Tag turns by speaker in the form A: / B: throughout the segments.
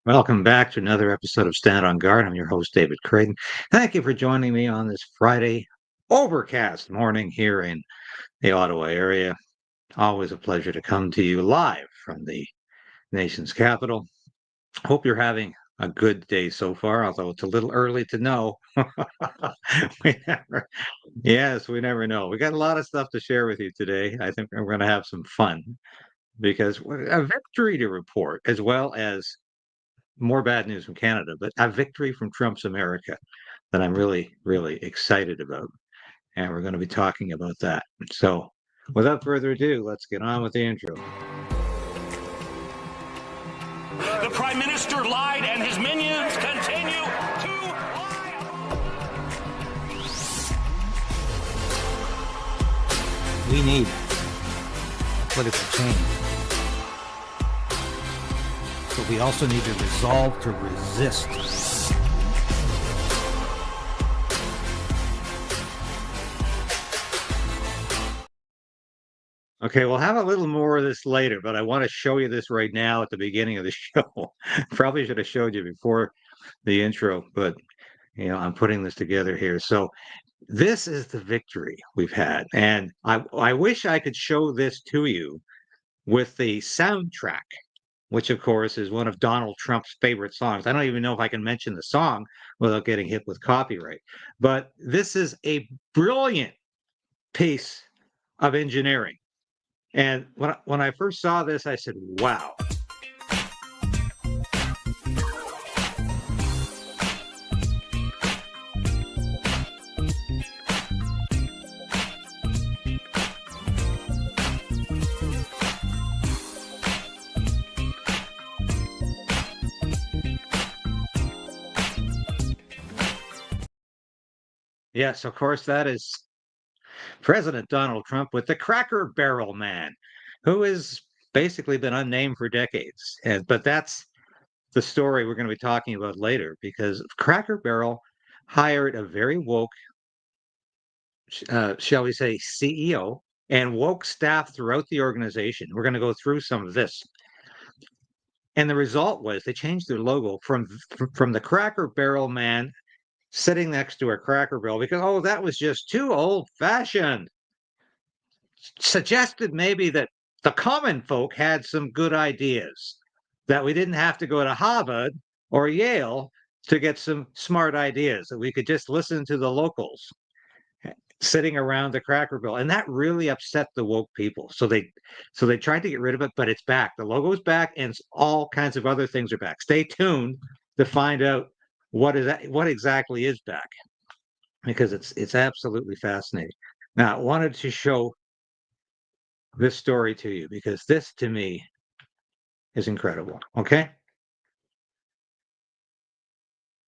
A: Welcome back to another episode of Stand on Guard. I'm your host, David Krayden. Thank you for joining me on this Friday overcast morning here in the Ottawa area. Always a pleasure to come to you live from the nation's capital. Hope you're having a good day so far, although it's a little early to know. We never know. We got a lot of stuff to share with you today. I think we're going to have some fun because a victory to report, as well as more bad news from Canada, but a victory from Trump's America that I'm really, really excited about. And we're going to be talking about that. So, without further ado, let's get on with the intro.
B: The Prime Minister lied and his minions continue to lie.
C: We need political change. But we also need to resolve to resist.
A: Okay, we'll have a little more of this later, but I want to show you this right now at the beginning of the show. Probably should have showed you before the intro, but I'm putting this together here. So this is the victory we've had. And I wish I could show this to you with the soundtrack, which of course is one of Donald Trump's favorite songs. I don't even know if I can mention the song without getting hit with copyright. But this is a brilliant piece of engineering. And when I first saw this, I said, wow. Yes, of course, that is President Donald Trump with the Cracker Barrel Man, who has basically been unnamed for decades. But that's the story we're going to be talking about later, because Cracker Barrel hired a very woke, shall we say, CEO and woke staff throughout the organization. We're going to go through some of this. And the result was they changed their logo from the Cracker Barrel Man sitting next to a Cracker Barrel because, that was just too old-fashioned. Suggested maybe that the common folk had some good ideas, that we didn't have to go to Harvard or Yale to get some smart ideas, that we could just listen to the locals sitting around the Cracker Barrel. And that really upset the woke people. So they tried to get rid of it, but it's back. The logo's back, and all kinds of other things are back. Stay tuned to find out what exactly is back, because it's absolutely fascinating. Now, I wanted to show this story to you because this, to me, is incredible. Okay.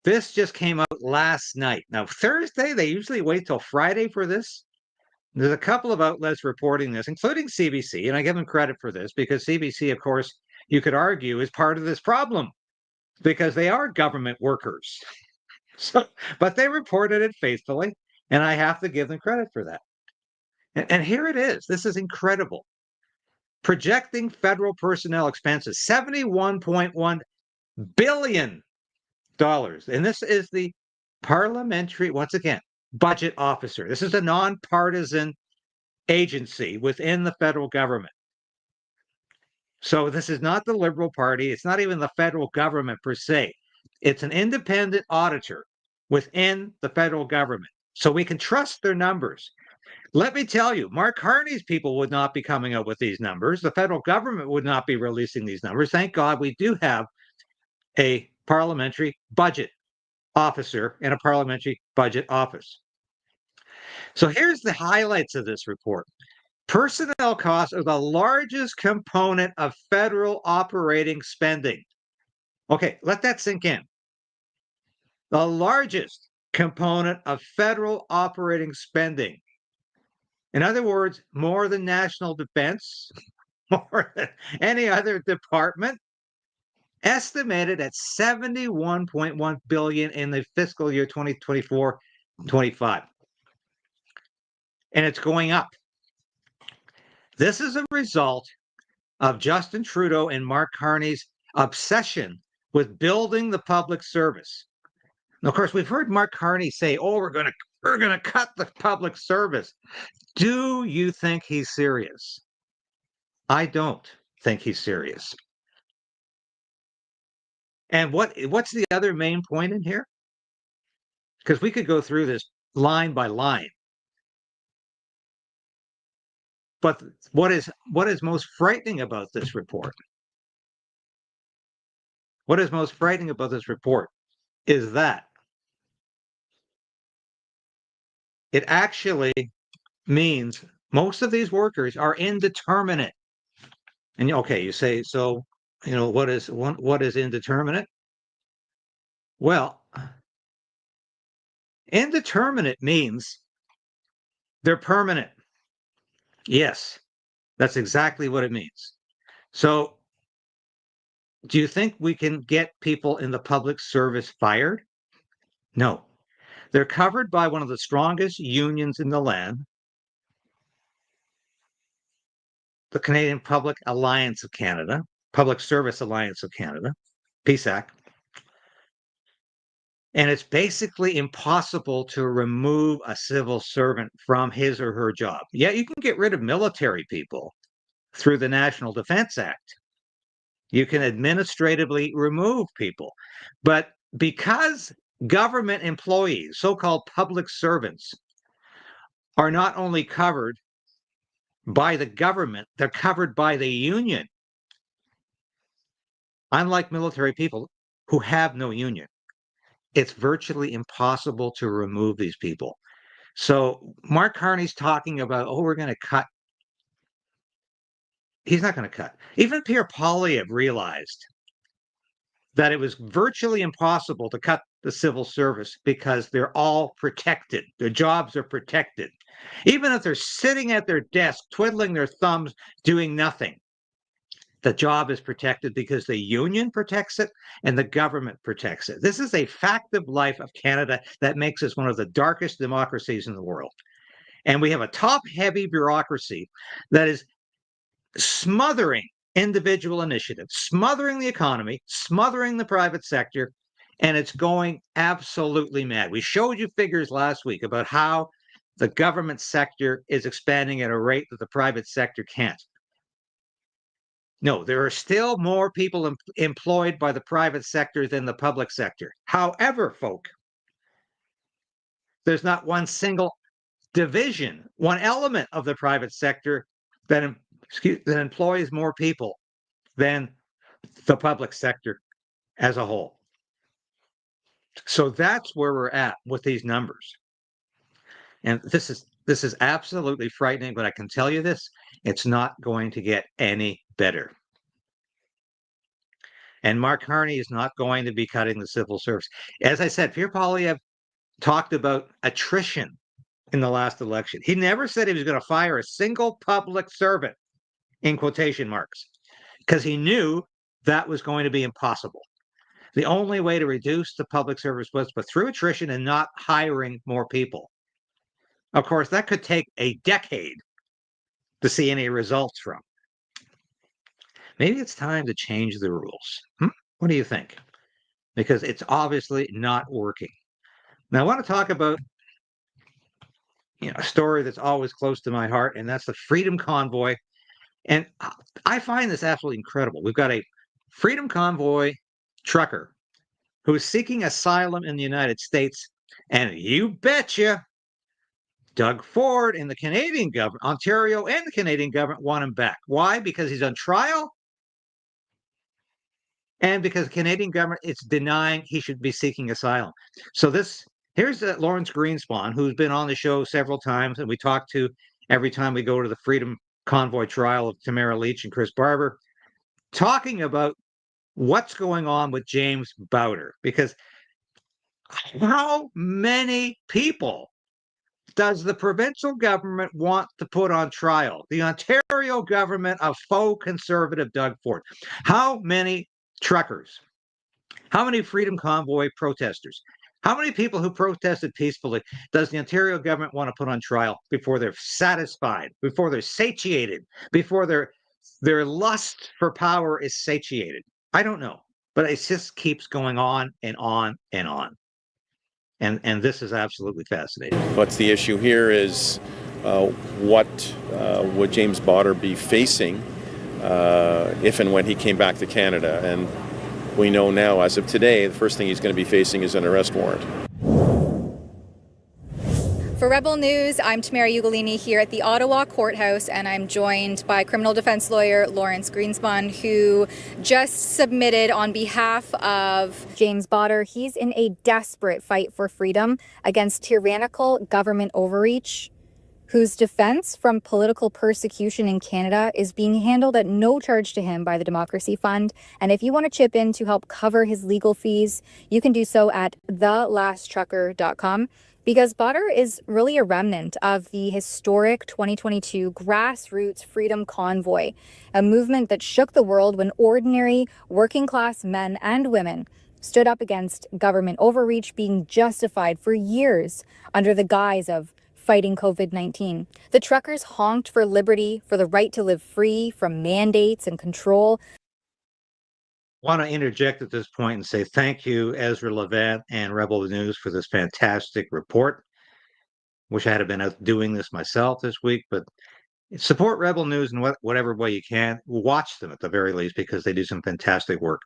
A: This just came out last night. Now, Thursday, they usually wait till Friday for this. There's a couple of outlets reporting this, including CBC, and I give them credit for this because CBC, of course, you could argue is part of this problem because they are government workers. But they reported it faithfully, and I have to give them credit for that. And here it is. This is incredible. Projecting federal personnel expenses, $71.1 billion. And this is the parliamentary, once again, budget officer. This is a nonpartisan agency within the federal government. So this is not the Liberal Party. It's not even the federal government per se. It's an independent auditor within the federal government. So we can trust their numbers. Let me tell you, Mark Carney's people would not be coming out with these numbers. The federal government would not be releasing these numbers. Thank God we do have a parliamentary budget officer in a parliamentary budget office. So here's the highlights of this report. Personnel costs are the largest component of federal operating spending. Okay, let that sink in. The largest component of federal operating spending. In other words, more than national defense, more than any other department, estimated at $71.1 billion in the fiscal year 2024-25. And it's going up. This is a result of Justin Trudeau and Mark Carney's obsession with building the public service. Now, of course, we've heard Mark Carney say, "Oh, we're going to cut the public service." Do you think he's serious? I don't think he's serious. And what's the other main point in here? Because we could go through this line by line. But what is most frightening about this report? What is most frightening about this report is that it actually means most of these workers are indeterminate. And okay, you say, so, what is indeterminate? Well, indeterminate means they're permanent. Yes, that's exactly what it means. So, do you think we can get people in the public service fired? No. They're covered by one of the strongest unions in the land, the Canadian Public Alliance of Canada, Public Service Alliance of Canada, PSAC. And it's basically impossible to remove a civil servant from his or her job. Yeah, you can get rid of military people through the National Defense Act. You can administratively remove people. But because government employees, so-called public servants, are not only covered by the government, they're covered by the union. Unlike military people who have no union, it's virtually impossible to remove these people. So Mark Carney's talking about, oh, we're going to cut. He's not going to cut. Even Pierre Poilievre realized that it was virtually impossible to cut the civil service because they're all protected. Their jobs are protected. Even if they're sitting at their desk, twiddling their thumbs, doing nothing, the job is protected because the union protects it and the government protects it. This is a fact of life of Canada that makes us one of the darkest democracies in the world. And we have a top-heavy bureaucracy that is smothering individual initiative, smothering the economy, smothering the private sector, and it's going absolutely mad. We showed you figures last week about how the government sector is expanding at a rate that the private sector can't. No, there are still more people employed by the private sector than the public sector. However, folk, there's not one single division, one element of the private sector that employs more people than the public sector as a whole. So that's where we're at with these numbers. And this is absolutely frightening, but I can tell you this, it's not going to get any better. And Mark Carney is not going to be cutting the civil service. As I said, Pierre Poilievre talked about attrition in the last election. He never said he was going to fire a single public servant, in quotation marks, because he knew that was going to be impossible. The only way to reduce the public service was through attrition and not hiring more people. Of course, that could take a decade to see any results from. Maybe it's time to change the rules. What do you think? Because it's obviously not working. Now, I want to talk about a story that's always close to my heart, and that's the Freedom Convoy. And I find this absolutely incredible. We've got a Freedom Convoy trucker who is seeking asylum in the United States, and you betcha, Doug Ford and the Canadian government, Ontario and the Canadian government want him back. Why? Because he's on trial, and because the Canadian government is denying he should be seeking asylum. So here's Lawrence Greenspan, who's been on the show several times, and we talk to every time we go to the Freedom Convoy trial of Tamara Leach and Chris Barber, talking about what's going on with James Boudreau. Because how many people does the provincial government want to put on trial? The Ontario government of faux conservative Doug Ford. How many truckers? How many Freedom Convoy protesters? How many people who protested peacefully does the Ontario government want to put on trial before they're satisfied, before they're satiated, before their lust for power is satiated? I don't know. But it just keeps going on and on and on. And this is absolutely fascinating.
D: What's the issue here is what would James Boudreau be facing if and when he came back to Canada? And we know now, as of today, the first thing he's going to be facing is an arrest warrant.
E: For Rebel News, I'm Tamara Ugolini here at the Ottawa Courthouse, and I'm joined by criminal defense lawyer Lawrence Greenspan, who just submitted on behalf of James Boudreau. He's in a desperate fight for freedom against tyrannical government overreach, whose defense from political persecution in Canada is being handled at no charge to him by the Democracy Fund. And if you want to chip in to help cover his legal fees, you can do so at thelasttrucker.com. Because Boudreau is really a remnant of the historic 2022 grassroots freedom convoy, a movement that shook the world when ordinary working class men and women stood up against government overreach being justified for years under the guise of fighting COVID-19. The truckers honked for liberty, for the right to live free from mandates and control.
A: Want to interject at this point and say thank you, Ezra Levant and Rebel News, for this fantastic report. Wish I had been out doing this myself this week, but support Rebel News in whatever way you can. Watch them at the very least, because they do some fantastic work,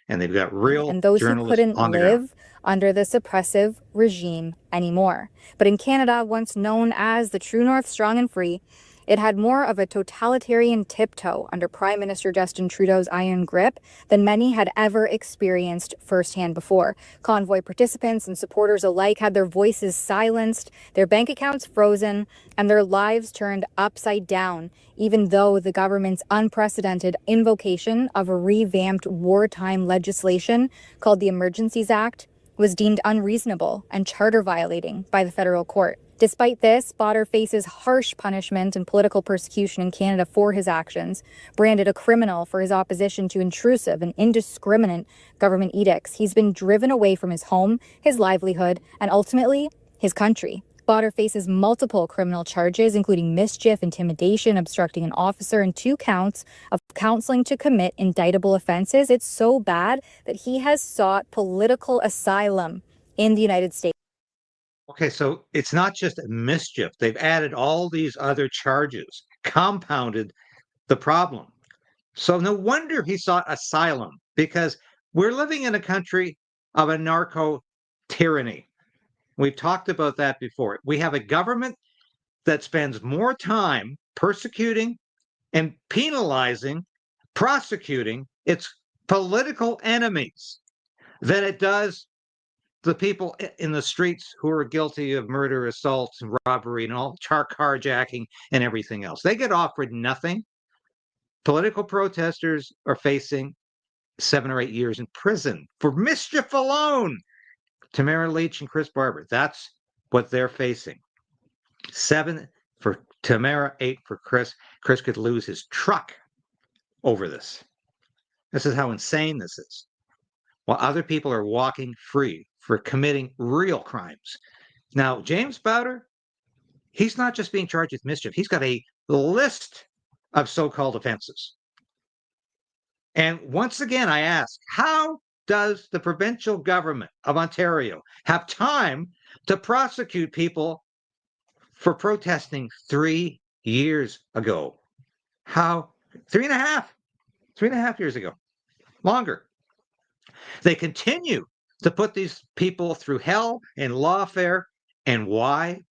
A: and they've got real
E: and those who
A: journalists
E: couldn't
A: on the ground.
E: live under the suppressive regime anymore. But in Canada, once known as the True North, strong and free, it had more of a totalitarian tiptoe under Prime Minister Justin Trudeau's iron grip than many had ever experienced firsthand before. Convoy participants and supporters alike had their voices silenced, their bank accounts frozen, and their lives turned upside down, even though the government's unprecedented invocation of a revamped wartime legislation called the Emergencies Act was deemed unreasonable and charter violating by the federal court. Despite this, Boudreau faces harsh punishment and political persecution in Canada for his actions, branded a criminal for his opposition to intrusive and indiscriminate government edicts. He's been driven away from his home, his livelihood, and ultimately, his country. Boudreau faces multiple criminal charges, including mischief, intimidation, obstructing an officer, and 2 counts of counseling to commit indictable offenses. It's so bad that he has sought political asylum in the United States.
A: Okay, so it's not just mischief. They've added all these other charges, compounded the problem. So no wonder he sought asylum, because we're living in a country of a narco tyranny. We've talked about that before. We have a government that spends more time persecuting and penalizing, prosecuting its political enemies than it does the people in the streets who are guilty of murder, assault, and robbery, and all carjacking and everything else. They get offered nothing. Political protesters are facing 7 or 8 years in prison for mischief alone. Tamara Leach and Chris Barber, that's what they're facing. 7 for Tamara, 8 for Chris. Chris could lose his truck over this. This is how insane this is. While other people are walking free for committing real crimes. Now, James Boudreau, he's not just being charged with mischief. He's got a list of so-called offenses. And once again, I ask, how does the provincial government of Ontario have time to prosecute people for protesting 3 years ago? How? 3.5 years ago. Longer. They continue to put these people through hell and lawfare. And why?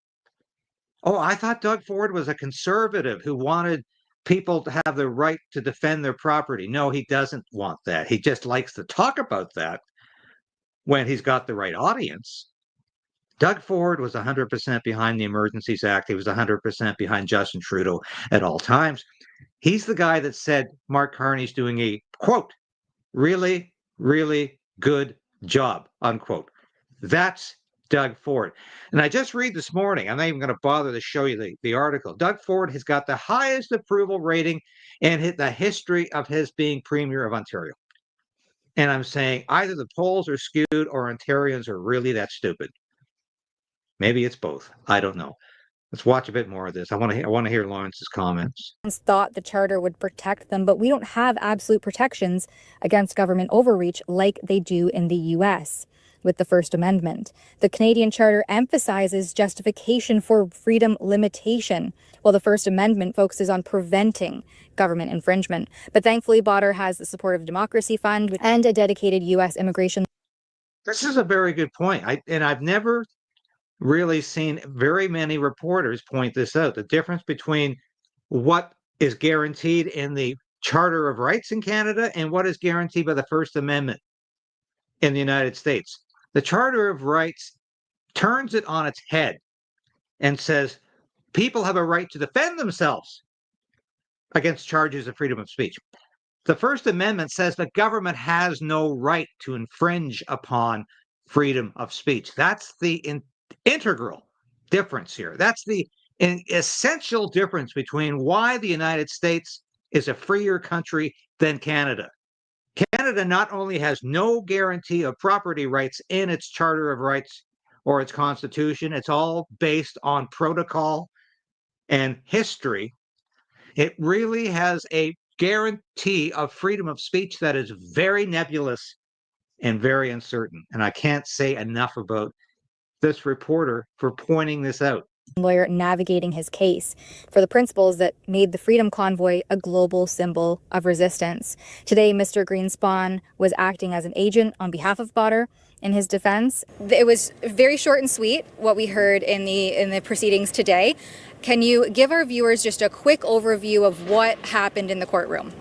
A: Oh, I thought Doug Ford was a conservative who wanted people to have the right to defend their property. No, he doesn't want that. He just likes to talk about that when he's got the right audience. Doug Ford was 100% behind the Emergencies Act. He was 100% behind Justin Trudeau at all times. He's the guy that said Mark Carney's doing a, quote, really, really good job, unquote. That's Doug Ford. And I just read this morning, I'm not even going to bother to show you the article. Doug Ford has got the highest approval rating in the history of his being Premier of Ontario. And I'm saying either the polls are skewed or Ontarians are really that stupid. Maybe it's both. I don't know. Let's watch a bit more of this. I want to hear Lawrence's comments.
E: Thought the charter would protect them, but we don't have absolute protections against government overreach like they do in the US with the First Amendment. The Canadian Charter emphasizes justification for freedom limitation, while the First Amendment focuses on preventing government infringement. But thankfully, Boudreau has the support of Democracy Fund and a dedicated US immigration.
A: This is a very good point. I've never really seen very many reporters point this out, the difference between what is guaranteed in the Charter of Rights in Canada and what is guaranteed by the First Amendment in the United States. The Charter of Rights turns it on its head and says people have a right to defend themselves against charges of freedom of speech. The First Amendment says the government has no right to infringe upon freedom of speech. That's the integral difference here. That's the essential difference between why the United States is a freer country than Canada. Canada not only has no guarantee of property rights in its Charter of Rights or its Constitution, it's all based on protocol and history. It really has a guarantee of freedom of speech that is very nebulous and very uncertain. And I can't say enough about this reporter for pointing this out.
E: Lawyer navigating his case for the principles that made the Freedom Convoy a global symbol of resistance. Today, Mr. Greenspan was acting as an agent on behalf of Boudreau in his defense. It was very short and sweet, what we heard in the proceedings today. Can you give our viewers just a quick overview of what happened in the courtroom?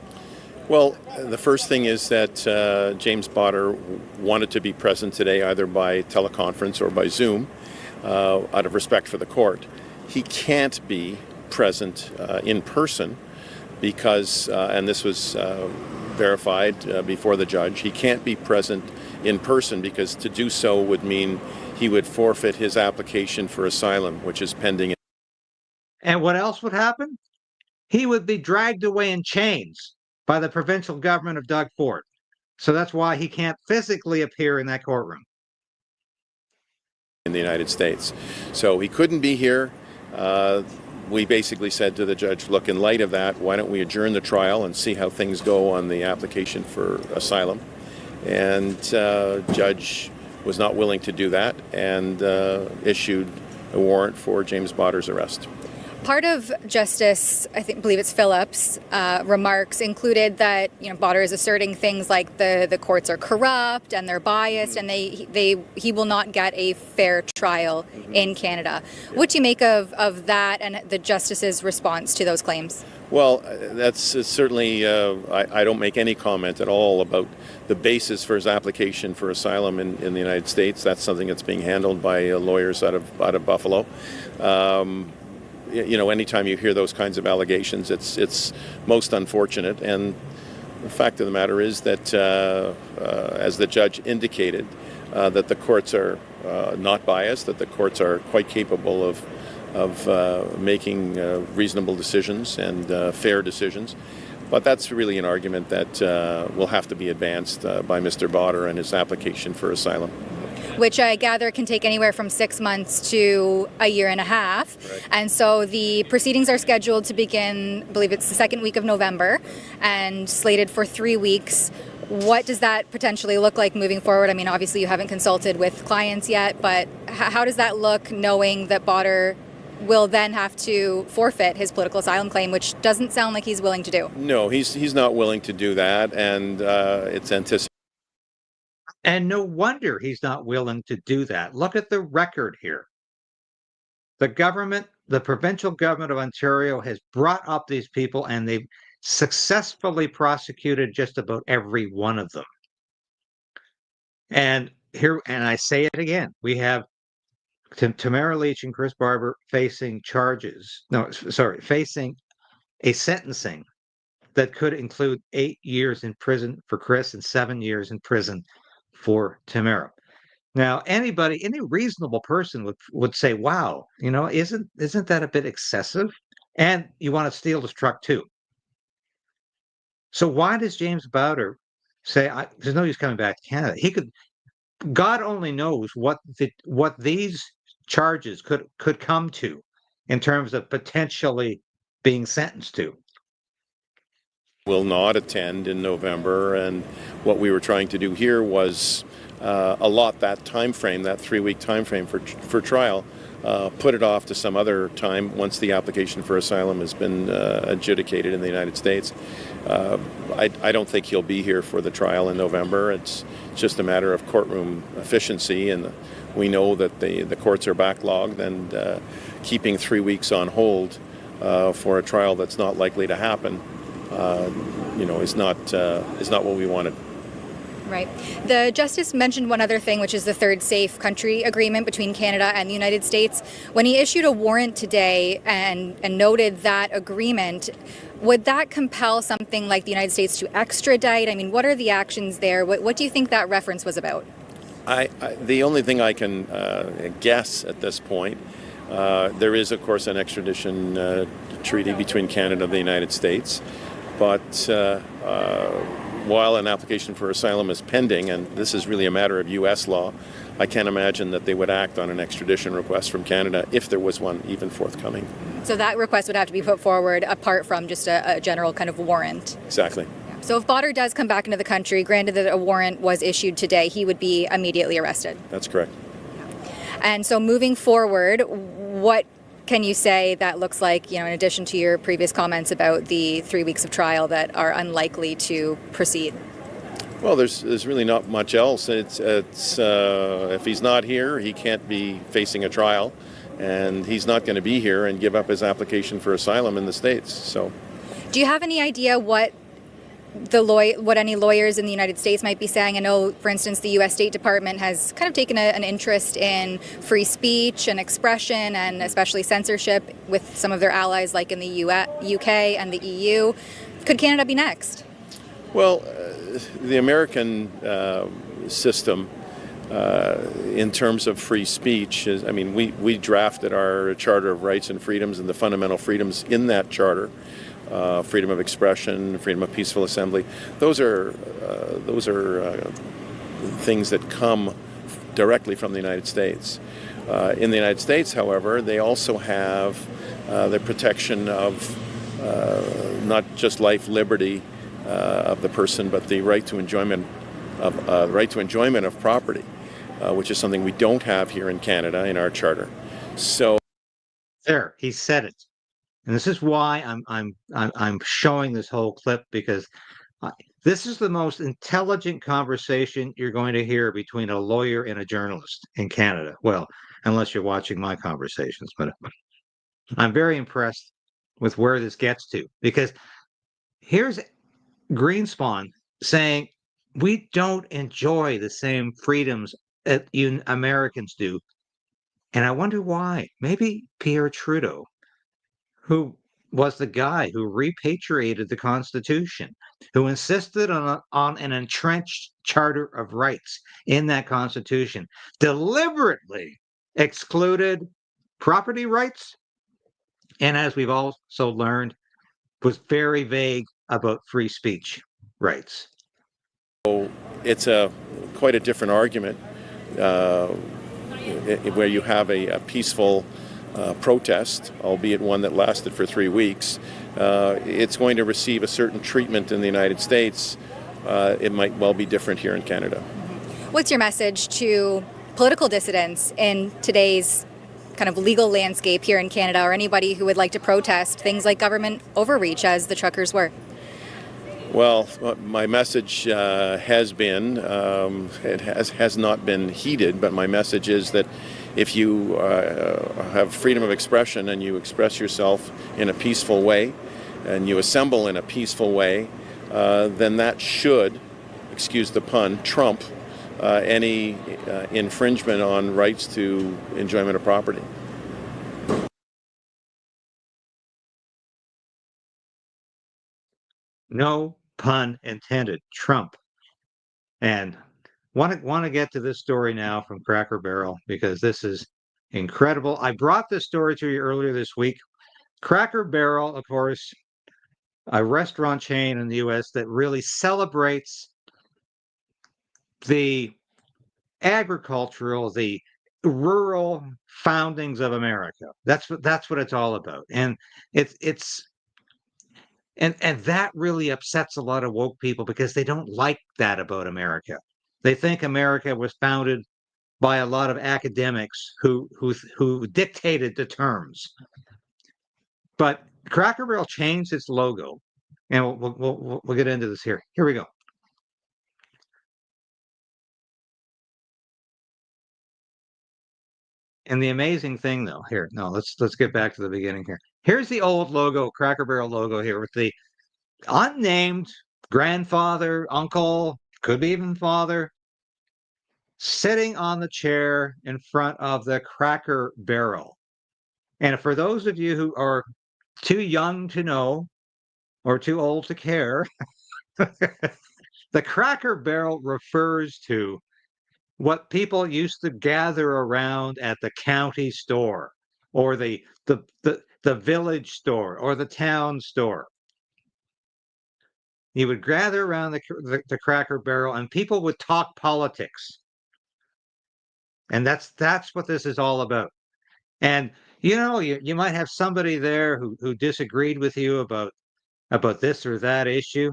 D: Well, the first thing is that James Boudreau wanted to be present today either by teleconference or by Zoom out of respect for the court. He can't be present in person because, and this was verified before the judge, he can't be present in person because to do so would mean he would forfeit his application for asylum, which is pending.
A: And what else would happen? He would be dragged away in chains by the provincial government of Doug Ford. So that's why he can't physically appear in that courtroom.
D: In the United States. So he couldn't be here. We basically said to the judge, look, in light of that, why don't we adjourn the trial and see how things go on the application for asylum? And judge was not willing to do that and issued a warrant for James Boudreau's arrest.
E: Part of Justice, believe it's Phillips' remarks included that Boudreau is asserting things like the courts are corrupt and they're biased, and he will not get a fair trial in Canada. What do you make of that and the justice's response to those claims?
D: Well, that's certainly, I don't make any comment at all about the basis for his application for asylum in the United States. That's something that's being handled by lawyers out of Buffalo. Anytime you hear those kinds of allegations, it's most unfortunate. And the fact of the matter is that, as the judge indicated, that the courts are not biased, that the courts are quite capable of making reasonable decisions and fair decisions. But that's really an argument that will have to be advanced by Mr. Boudreau and his application for asylum.
E: Which I gather can take anywhere from 6 months to a year and a half.
D: Right.
E: And so the proceedings are scheduled to begin, I believe it's the second week of November, and slated for 3 weeks. What does that potentially look like moving forward? I mean, obviously you haven't consulted with clients yet, but how does that look knowing that Boudreau will then have to forfeit his political asylum claim, which doesn't sound like he's willing to do?
D: No, he's not willing to do that, and it's anticipated.
A: And no wonder he's not willing to do that. Look at the record here. The provincial government of Ontario has brought up these people and they've successfully prosecuted just about every one of them. And I say it again, we have Tamara Leach and Chris Barber facing facing a sentencing that could include 8 years in prison for Chris and 7 years in prison for Tamara. Now, any reasonable person would say, "Wow, isn't that a bit excessive?" And you want to steal this truck too. So why does James Boudreau say, "There's no use coming back to Canada"? He could. God only knows what these charges could come to in terms of potentially being sentenced to?
D: Will not attend in November, and what we were trying to do here was allot that time frame, that 3-week time frame for trial, put it off to some other time once the application for asylum has been adjudicated in the United States. I don't think he'll be here for the trial in November. It's just a matter of courtroom efficiency, and we know that the courts are backlogged, and keeping 3 weeks on hold for a trial that's not likely to happen, is not what we wanted.
E: Right. The Justice mentioned one other thing, which is the third safe country agreement between Canada and the United States. When he issued a warrant today and noted that agreement, would that compel something like the United States to extradite? I mean, what are the actions there? What do you think that reference was about?
D: The only thing I can guess at this point, there is, of course, an extradition treaty between Canada and the United States. But while an application for asylum is pending, and this is really a matter of U.S. law, I can't imagine that they would act on an extradition request from Canada if there was one even forthcoming.
E: So that request would have to be put forward apart from just a general kind of warrant.
D: Exactly.
E: So if Boudreau does come back into the country, granted that a warrant was issued today, he would be immediately arrested.
D: That's correct.
E: And so moving forward, what can you say that looks like, in addition to your previous comments about the 3 weeks of trial that are unlikely to proceed?
D: Well, there's really not much else. It's if he's not here, he can't be facing a trial, and he's not going to be here and give up his application for asylum in the States. So,
E: do you have any idea what any lawyers in the United States might be saying? I know, for instance, the U.S. State Department has kind of taken an interest in free speech and expression, and especially censorship, with some of their allies like in the UK and the EU. Could Canada be next?
D: Well, the American system, in terms of free speech, we drafted our Charter of Rights and Freedoms, and the fundamental freedoms in that charter. Freedom of expression, freedom of peaceful assembly. Those are things that come directly from the United States. In the United States, however, they also have the protection of not just life, liberty of the person, but the right to enjoyment of property, which is something we don't have here in Canada in our charter. So
A: there, he said it. And this is why I'm showing this whole clip, because this is the most intelligent conversation you're going to hear between a lawyer and a journalist in Canada. Well, unless you're watching my conversations, but I'm very impressed with where this gets to, because here's Greenspan saying we don't enjoy the same freedoms that you Americans do. And I wonder why. Maybe Pierre Trudeau, who was the guy who repatriated the Constitution, who insisted on an entrenched Charter of Rights in that Constitution, deliberately excluded property rights, and as we've also learned, was very vague about free speech rights.
D: So it's quite a different argument where you have a peaceful protest, albeit one that lasted for 3 weeks. It's going to receive a certain treatment in the United States. It might well be different here in Canada.
E: What's your message to political dissidents in today's kind of legal landscape here in Canada, or anybody who would like to protest things like government overreach, as the truckers were?
D: Well, my message has been, it has not been heeded, but my message is that if you have freedom of expression and you express yourself in a peaceful way and you assemble in a peaceful way, then that should, excuse the pun, trump any infringement on rights to enjoyment of property.
A: No pun intended. Trump. And want to get to this story now from Cracker Barrel, because this is incredible. I brought this story to you earlier this week. Cracker Barrel, of course, a restaurant chain in the U.S. that really celebrates the agricultural, the rural foundings of America. That's what it's all about. And it's and that really upsets a lot of woke people because they don't like that about America. They think America was founded by a lot of academics who dictated the terms. But Cracker Barrel changed its logo, and we'll get into this here. Here we go. And the amazing thing, though, here, no, let's get back to the beginning here. Here's the old logo, Cracker Barrel logo here with the unnamed grandfather, uncle, could be even father, sitting on the chair in front of the Cracker Barrel. And for those of you who are too young to know or too old to care, the Cracker Barrel refers to what people used to gather around at the county store or the village store or the town store. You would gather around the Cracker Barrel and people would talk politics. And that's what this is all about. And you might have somebody there who disagreed with you about this or that issue,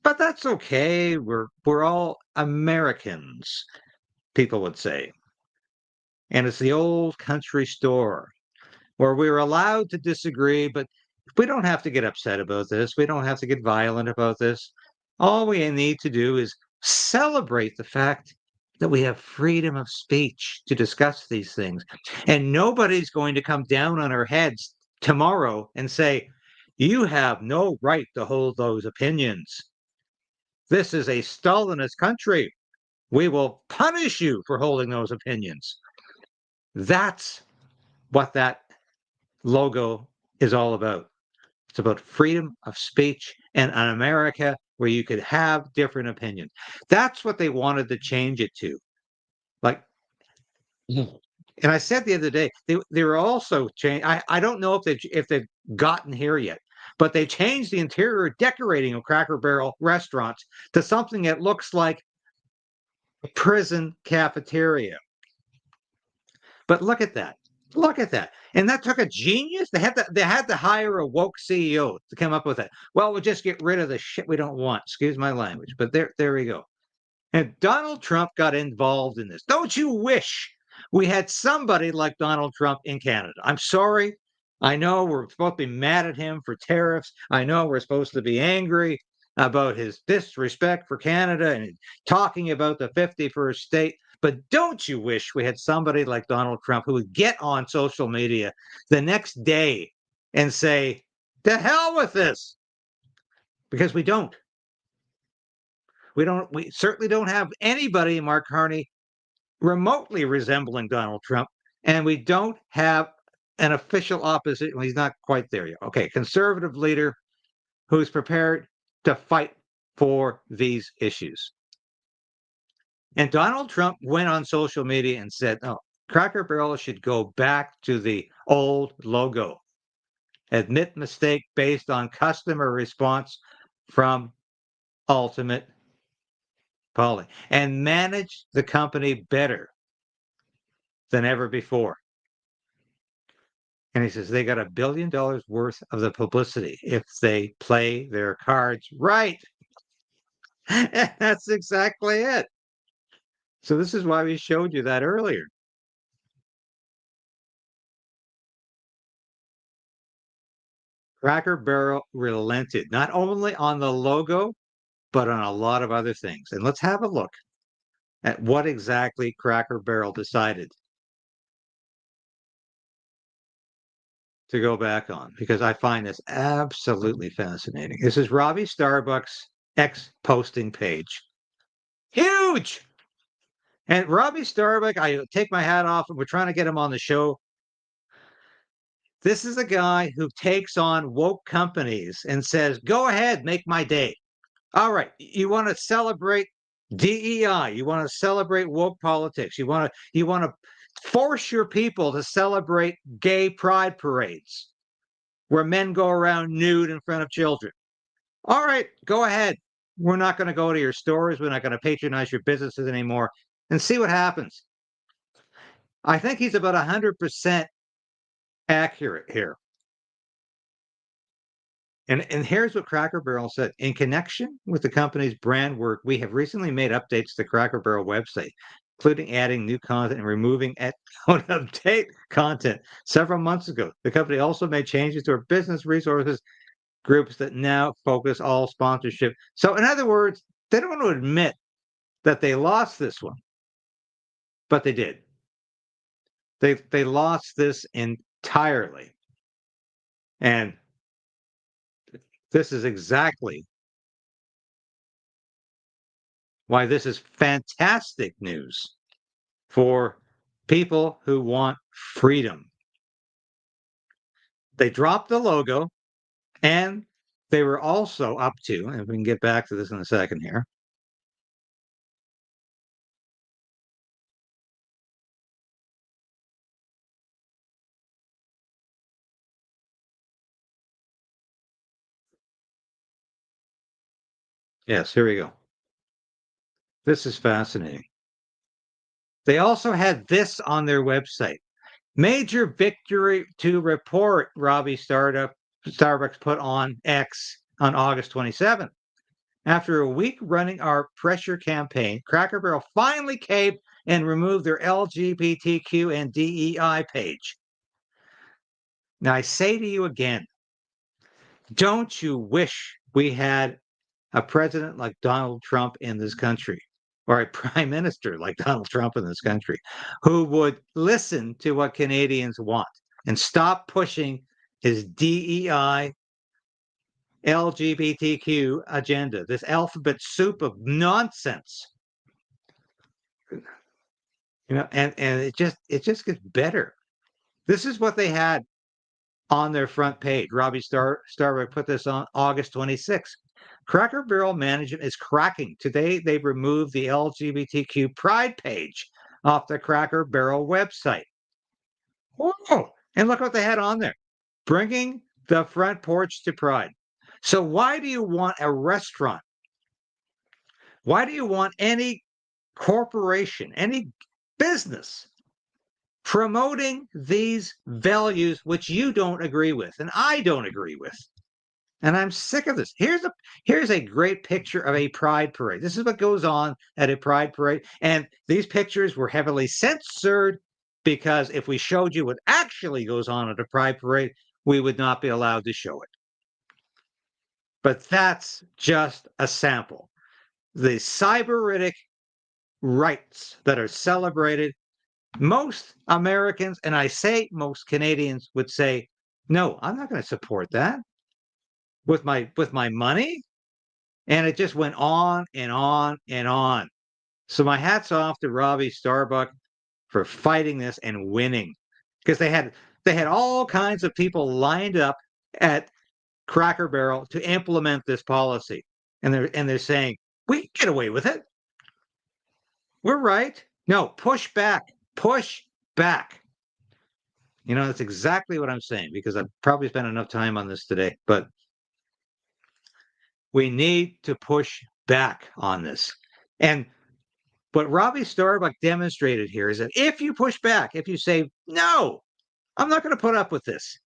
A: but that's okay. We're all Americans, people would say. And it's the old country store where we're allowed to disagree, but we don't have to get upset about this. We don't have to get violent about this. All we need to do is celebrate the fact that we have freedom of speech to discuss these things. And nobody's going to come down on our heads tomorrow and say, you have no right to hold those opinions. This is a Stalinist country. We will punish you for holding those opinions. That's what that logo is all about. It's about freedom of speech and an America where you could have different opinions. That's what they wanted to change it to. Like, and I said the other day, they were also changed. I don't know if they've gotten here yet, but they changed the interior decorating of Cracker Barrel restaurants to something that looks like a prison cafeteria. But look at that. Look at that. And that took a genius. They had to hire a woke CEO to come up with it. Well, we'll just get rid of the shit we don't want. Excuse my language. But there we go. And Donald Trump got involved in this. Don't you wish we had somebody like Donald Trump in Canada? I'm sorry. I know we're supposed to be mad at him for tariffs. I know we're supposed to be angry about his disrespect for Canada and talking about the 51st state. But don't you wish we had somebody like Donald Trump who would get on social media the next day and say, to hell with this? Because we don't. We certainly don't have anybody, Mark Carney, remotely resembling Donald Trump. And we don't have an official opposition. Well, he's not quite there yet. Okay, conservative leader who's prepared to fight for these issues. And Donald Trump went on social media and said, "Oh, Cracker Barrel should go back to the old logo. Admit mistake based on customer response from Ultimate Poly. And manage the company better than ever before." And he says they got $1 billion worth of the publicity if they play their cards right. And that's exactly it. So this is why we showed you that earlier. Cracker Barrel relented, not only on the logo, but on a lot of other things. And let's have a look at what exactly Cracker Barrel decided to go back on, because I find this absolutely fascinating. This is Robbie Starbuck's X posting page. Huge! And Robbie Starbuck, I take my hat off, and we're trying to get him on the show. This is a guy who takes on woke companies and says, go ahead, make my day. All right, you want to celebrate DEI, you want to celebrate woke politics, you want to force your people to celebrate gay pride parades where men go around nude in front of children. All right, go ahead. We're not going to go to your stores. We're not going to patronize your businesses anymore, and see what happens. I think he's about 100% accurate here. And here's what Cracker Barrel said. In connection with the company's brand work, we have recently made updates to the Cracker Barrel website, including adding new content and removing out-of-date content several months ago. The company also made changes to our business resources groups that now focus all sponsorship. So in other words, they don't want to admit that they lost this one, but they did. They lost this entirely. And this is exactly why this is fantastic news for people who want freedom. They dropped the logo, and they were also up to, and we can get back to this in a second here. Yes, here we go. This is fascinating. They also had this on their website. Major victory to report, Robbie Starbucks put on X on August 27th. After a week running our pressure campaign, Cracker Barrel finally caved and removed their LGBTQ and DEI page. Now, I say to you again, don't you wish we had a president like Donald Trump in this country, or a prime minister like Donald Trump in this country, who would listen to what Canadians want and stop pushing his DEI, LGBTQ agenda, this alphabet soup of nonsense. And it just gets better. This is what they had on their front page. Robbie Starbuck put this on August 26th. Cracker Barrel management is cracking. Today, they've removed the LGBTQ pride page off the Cracker Barrel website. Whoa! And look what they had on there. Bringing the front porch to pride. So why do you want a restaurant? Why do you want any corporation, any business promoting these values which you don't agree with and I don't agree with? And I'm sick of this. Here's a great picture of a pride parade. This is what goes on at a pride parade. And these pictures were heavily censored because if we showed you what actually goes on at a pride parade, we would not be allowed to show it. But that's just a sample. The cyberitic rights that are celebrated, most Americans, and I say most Canadians, would say, no, I'm not going to support that with my money. And it just went on and on and on. So my hat's off to Robbie Starbuck for fighting this and winning, because they had all kinds of people lined up at Cracker Barrel to implement this policy, and they're saying we can get away with it. We're right. No, push back, push back. That's exactly what I'm saying, because I've probably spent enough time on this today, but we need to push back on this. And what Robbie Starbuck demonstrated here is that if you push back, if you say, no, I'm not going to put up with this.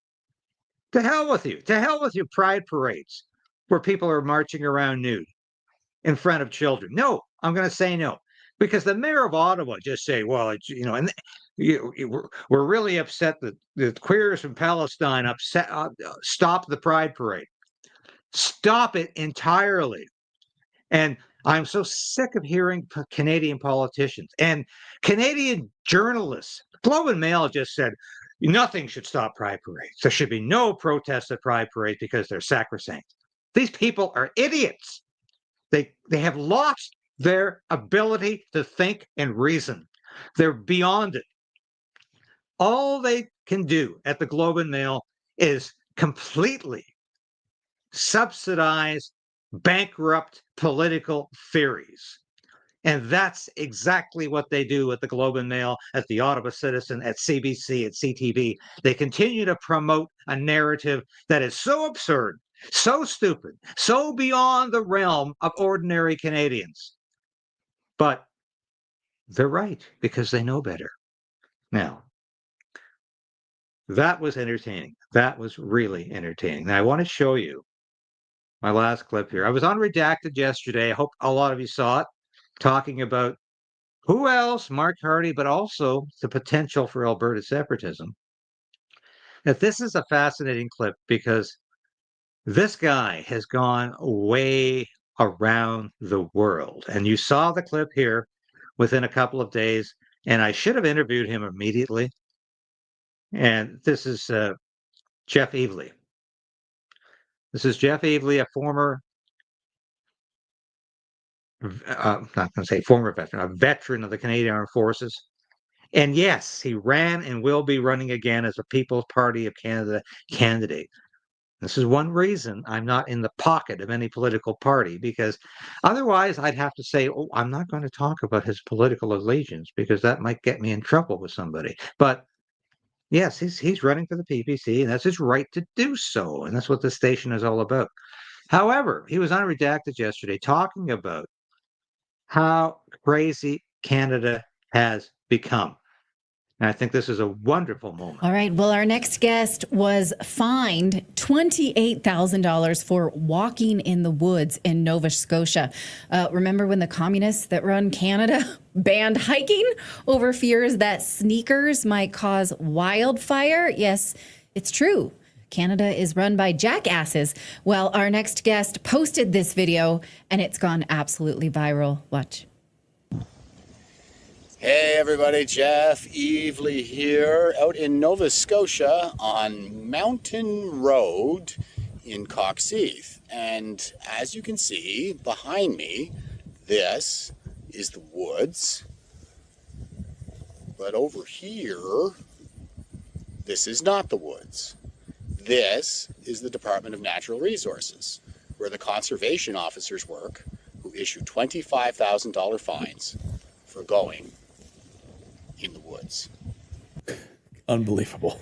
A: To hell with you. To hell with your pride parades where people are marching around nude in front of children. No, I'm going to say no. Because the mayor of Ottawa just say, well, and we're really upset that the queers from Palestine stop the pride parade. Stop it entirely. And I'm so sick of hearing Canadian politicians and Canadian journalists. Globe and Mail just said nothing should stop pride parades. There should be no protests at pride parades because they're sacrosanct. These people are idiots. They have lost their ability to think and reason. They're beyond it. All they can do at the Globe and Mail is completely subsidize bankrupt political theories. And that's exactly what they do at the Globe and Mail, at the Ottawa Citizen, at CBC, at CTV. They continue to promote a narrative that is so absurd, so stupid, so beyond the realm of ordinary Canadians. But they're right, because they know better. Now, that was entertaining. That was really entertaining. Now, I want to show you my last clip here. I was on Redacted yesterday. I hope a lot of you saw it, talking about who else? Mark Hardy, but also the potential for Alberta separatism. Now, this is a fascinating clip because this guy has gone way around the world. And you saw the clip here within a couple of days, and I should have interviewed him immediately. And this is Jeff Evely. This is Jeff Evely, a former, I'm not going to say former veteran, a veteran of the Canadian Armed Forces. And yes, he ran and will be running again as a People's Party of Canada candidate. This is one reason I'm not in the pocket of any political party, because otherwise I'd have to say, oh, I'm not going to talk about his political allegiance because that might get me in trouble with somebody. But yes, he's running for the PPC, and that's his right to do so, and that's what the station is all about. However, he was on Redacted yesterday talking about how crazy Canada has become. And I think this is a wonderful moment.
F: All right. Well, our next guest was fined $28,000 for walking in the woods in Nova Scotia. Remember when the communists that run Canada banned hiking over fears that sneakers might cause wildfire? Yes, it's true. Canada is run by jackasses. Well, our next guest posted this video and it's gone absolutely viral. Watch.
G: Hey everybody, Jeff Evely here out in Nova Scotia on Mountain Road in Coxheath. And as you can see behind me, this is the woods. But over here, this is not the woods. This is the Department of Natural Resources, where the conservation officers work, who issue $25,000 fines for going in the woods.
H: Unbelievable.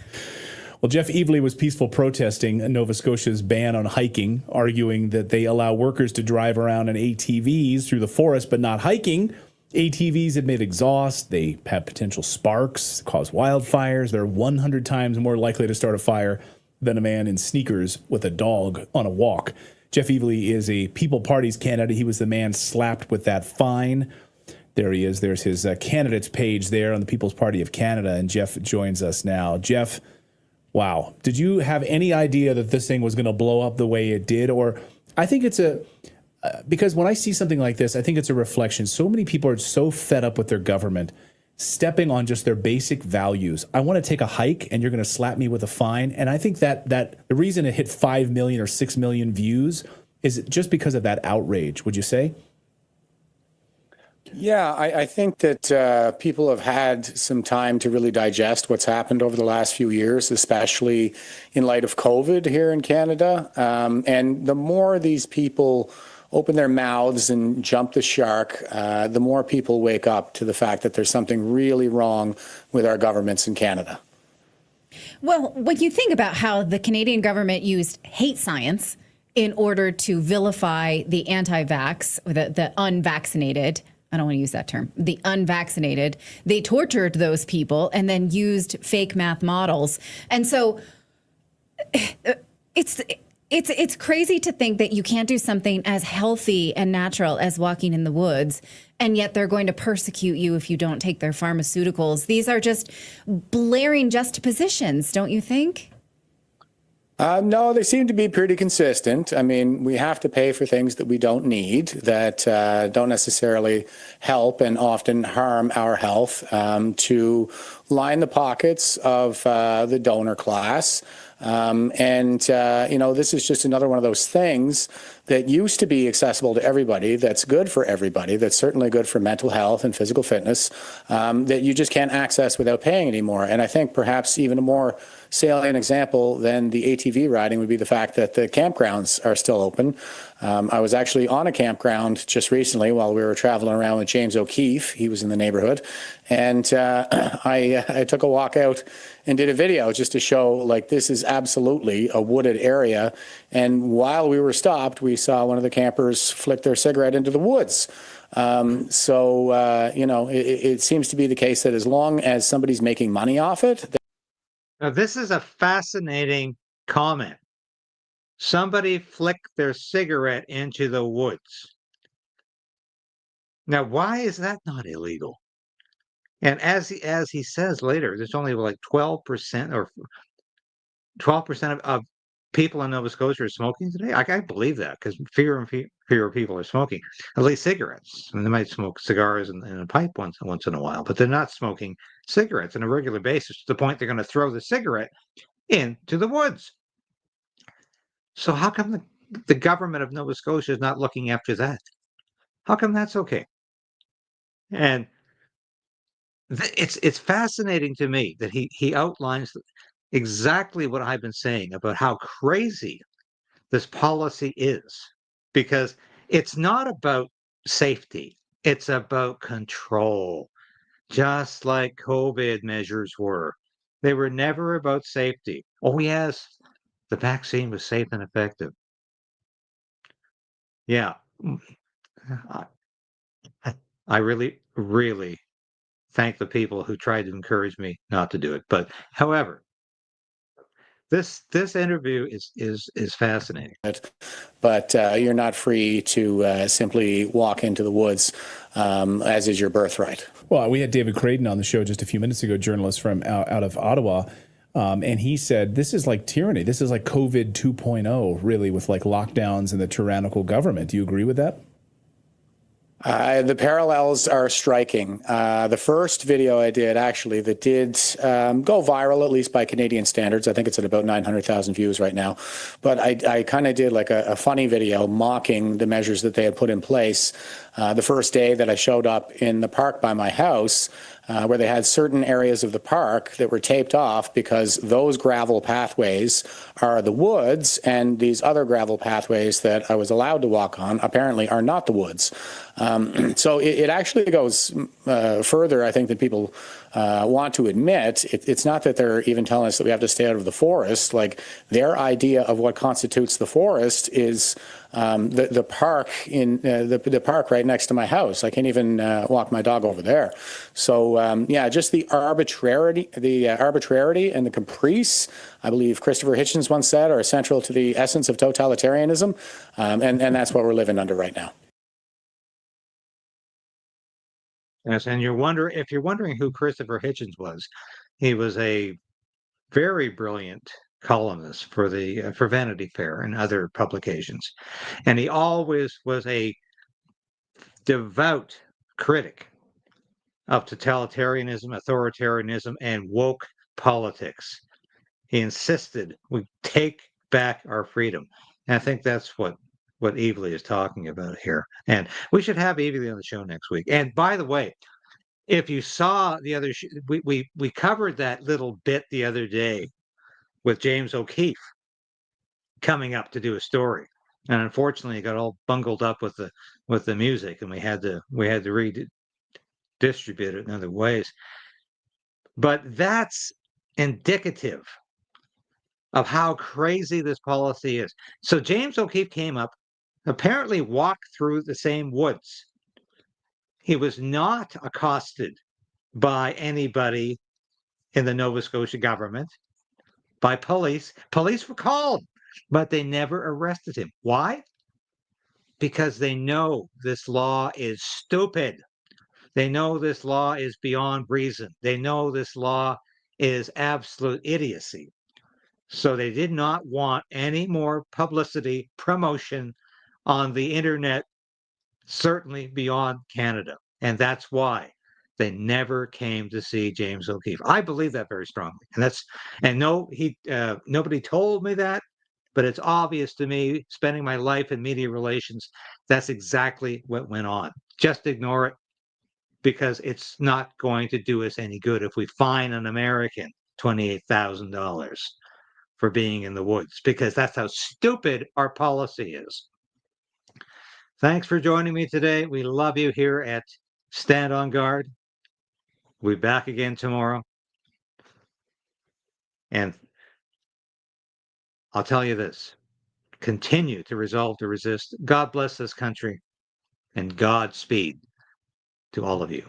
H: Well, Jeff Evely was peaceful protesting Nova Scotia's ban on hiking, arguing that they allow workers to drive around in ATVs through the forest, but not hiking. ATVs emit exhaust, they have potential sparks, cause wildfires. They're 100 times more likely to start a fire than a man in sneakers with a dog on a walk. Jeff Evely is a People Party's candidate. He was the man slapped with that fine. There he is. There's his candidates page there on the People's Party of Canada, and Jeff joins us now. Jeff, wow. Did you have any idea that this thing was going to blow up the way it did? Or I think it's because when I see something like this, I think it's a reflection. So many people are so fed up with their government stepping on just their basic values. I want to take a hike, and you're going to slap me with a fine. And I think that the reason it hit 5 million or 6 million views is just because of that outrage, would you say?
G: Yeah, I think that people have had some time to really digest what's happened over the last few years, especially in light of COVID here in Canada. And the more these people open their mouths and jump the shark, the more people wake up to the fact that there's something really wrong with our governments in Canada.
F: Well, when you think about how the Canadian government used hate science in order to vilify the anti-vax, the unvaccinated, I don't want to use that term, the unvaccinated, they tortured those people and then used fake math models. And so it's crazy to think that you can't do something as healthy and natural as walking in the woods, and yet they're going to persecute you if you don't take their pharmaceuticals. These are just blaring juxtapositions, don't you think?
G: No, they seem to be pretty consistent. I mean, we have to pay for things that we don't need, that don't necessarily help and often harm our health, to line the pockets of the donor class. This is just another one of those things that used to be accessible to everybody, that's good for everybody, that's certainly good for mental health and physical fitness, that you just can't access without paying anymore. And I think perhaps even a more salient example than the ATV riding would be the fact that the campgrounds are still open. I was actually on a campground just recently while we were traveling around with James O'Keefe. He was in the neighborhood. And I took a walk out and did a video just to show, like, this is absolutely a wooded area. And while we were stopped, we saw one of the campers flick their cigarette into the woods. It seems to be the case that as long as somebody's making money off it.
A: Now, this is a fascinating comment. Somebody flicked their cigarette into the woods. Now, why is that not illegal? And as he says later, there's only like 12% or 12% of people in Nova Scotia are smoking today. I can't believe that because fewer and fewer people are smoking, at least cigarettes. I mean, they might smoke cigars and a pipe once in a while, but they're not smoking cigarettes on a regular basis to the point they're going to throw the cigarette into the woods. So how come the government of Nova Scotia is not looking after that? How come that's okay? And it's fascinating to me that he outlines exactly what I've been saying about how crazy this policy is, because it's not about safety, it's about control, just like COVID measures were. They were never about safety. Oh, yes, the vaccine was safe and effective. Yeah. I really, really thank the people who tried to encourage me not to do it. But however, this interview is fascinating.
G: But you're not free to simply walk into the woods, as is your birthright.
H: Well, we had David Krayden on the show just a few minutes ago, journalist from out of Ottawa, and he said this is like tyranny. This is like COVID 2.0, really, with like lockdowns and the tyrannical government. Do you agree with that?
G: The parallels are striking. The first video I did, actually, that did go viral, at least by Canadian standards. I think it's at about 900,000 views right now. But I kind of did like a funny video mocking the measures that they had put in place. The first day that I showed up in the park by my house, where they had certain areas of the park that were taped off because those gravel pathways are the woods, and these other gravel pathways that I was allowed to walk on apparently are not the woods. So it actually goes further, I think, than people want to admit. It's not that they're even telling us that we have to stay out of the forest. Like, their idea of what constitutes the forest is the park in the park right next to my house. I can't even walk my dog over there. So just the arbitrarity and the caprice, I believe Christopher Hitchens once said, are central to the essence of totalitarianism, and that's what we're living under right now.
A: Yes, and if you're wondering who Christopher Hitchens was, he was a very brilliant columnist for Vanity Fair and other publications, and he always was a devout critic of totalitarianism, authoritarianism, and woke politics. He insisted we take back our freedom, and I think that's what Evely is talking about here. And we should have Evely on the show next week. And by the way, if you saw the other, we covered that little bit the other day with James O'Keefe coming up to do a story, and unfortunately, it got all bungled up with the music, and we had to redistribute it in other ways. But that's indicative of how crazy this policy is. So James O'Keefe came up, apparently walked through the same woods. He was not accosted by anybody in the Nova Scotia government, by police. Police were called, but they never arrested him. Why? Because they know this law is stupid. They know this law is beyond reason. They know this law is absolute idiocy. So they did not want any more publicity, promotion on the internet, certainly beyond Canada. And that's why they never came to see James O'Keefe. I believe that very strongly. Nobody told me that, but it's obvious to me, spending my life in media relations, that's exactly what went on. Just ignore it, because it's not going to do us any good if we fine an American $28,000 for being in the woods, because that's how stupid our policy is. Thanks for joining me today. We love you here at Stand on Guard. We'll be back again tomorrow. And I'll tell you this, continue to resolve to resist. God bless this country, and Godspeed to all of you.